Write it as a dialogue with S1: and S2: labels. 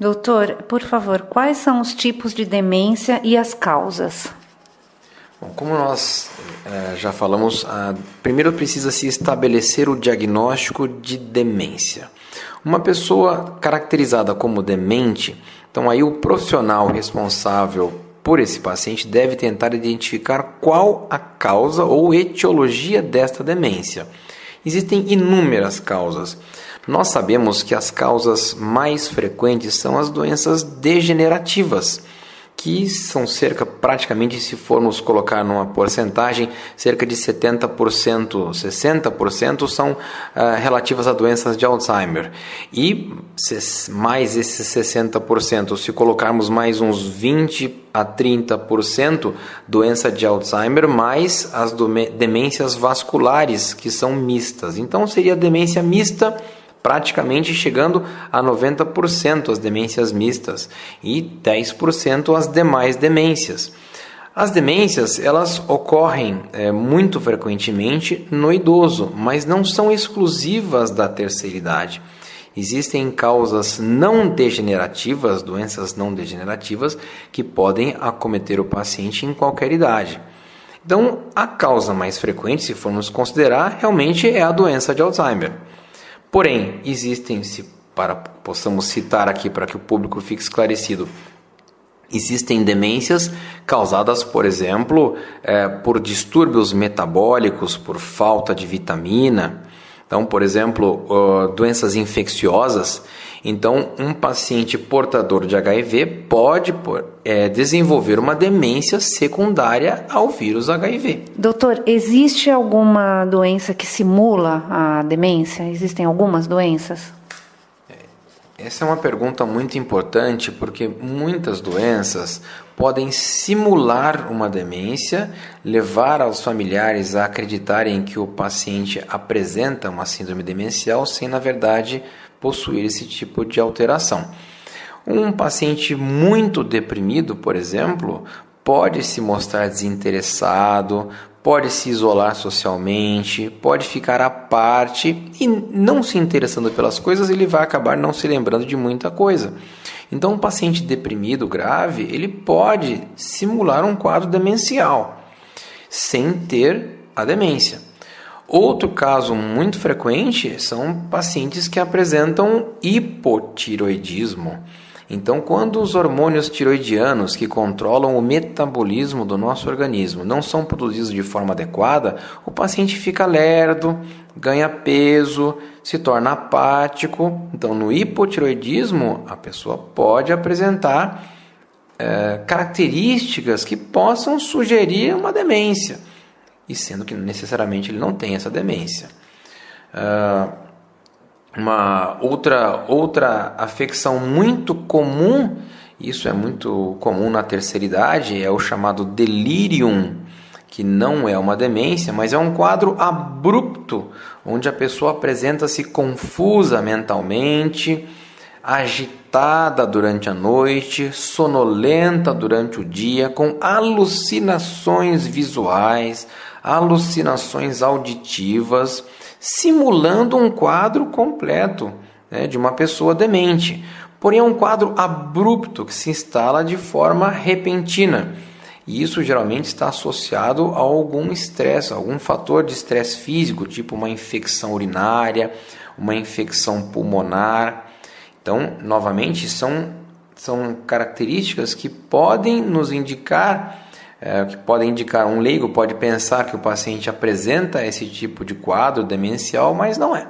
S1: Doutor, por favor, quais são os tipos de demência e as causas?
S2: Bom, como nós já falamos, primeiro precisa se estabelecer o diagnóstico de demência. Uma pessoa caracterizada como demente, então aí o profissional responsável por esse paciente deve tentar identificar qual a causa ou etiologia desta demência. Existem inúmeras causas. Nós sabemos que as causas mais frequentes são as doenças degenerativas, que são praticamente, se formos colocar numa porcentagem, cerca de 70%, 60% são relativas a doenças de Alzheimer. E mais esses 60%, se colocarmos mais uns 20% a 30% doença de Alzheimer, mais as demências vasculares, que são mistas. Então seria demência mista, praticamente chegando a 90% as demências mistas e 10% as demais demências. As demências, elas ocorrem muito frequentemente no idoso, mas não são exclusivas da terceira idade. Existem causas não degenerativas, doenças não degenerativas, que podem acometer o paciente em qualquer idade. Então, a causa mais frequente, se formos considerar, realmente é a doença de Alzheimer. Porém, possamos citar aqui para que o público fique esclarecido, existem demências causadas, por exemplo, por distúrbios metabólicos, por falta de vitamina. Então, por exemplo, doenças infecciosas. Então, um paciente portador de HIV pode desenvolver uma demência secundária ao vírus HIV.
S1: Doutor, existe alguma doença que simula a demência? Existem algumas doenças?
S2: Essa é uma pergunta muito importante, porque muitas doenças podem simular uma demência, levar aos familiares a acreditarem que o paciente apresenta uma síndrome demencial sem, na verdade, possuir esse tipo de alteração. Um paciente muito deprimido, por exemplo, pode se mostrar desinteressado, pode se isolar socialmente, pode ficar à parte e, não se interessando pelas coisas, ele vai acabar não se lembrando de muita coisa. Então, um paciente deprimido grave, ele pode simular um quadro demencial, sem ter a demência. Outro caso muito frequente são pacientes que apresentam hipotiroidismo. Então, quando os hormônios tiroidianos, que controlam o metabolismo do nosso organismo, não são produzidos de forma adequada, o paciente fica lerdo, ganha peso, se torna apático. Então, no hipotiroidismo, a pessoa pode apresentar características que possam sugerir uma demência, e sendo que necessariamente ele não tem essa demência. Uma outra afecção muito comum, isso é muito comum na terceira idade, é o chamado delirium, que não é uma demência, mas é um quadro abrupto, onde a pessoa apresenta-se confusa mentalmente, agitada durante a noite, sonolenta durante o dia, com alucinações visuais, alucinações auditivas, simulando um quadro completo, de uma pessoa demente. Porém, é um quadro abrupto que se instala de forma repentina. E isso geralmente está associado a algum estresse, algum fator de estresse físico, tipo uma infecção urinária, uma infecção pulmonar. Então, novamente, são características que podem nos indicar, um leigo pode pensar que o paciente apresenta esse tipo de quadro demencial, mas não é.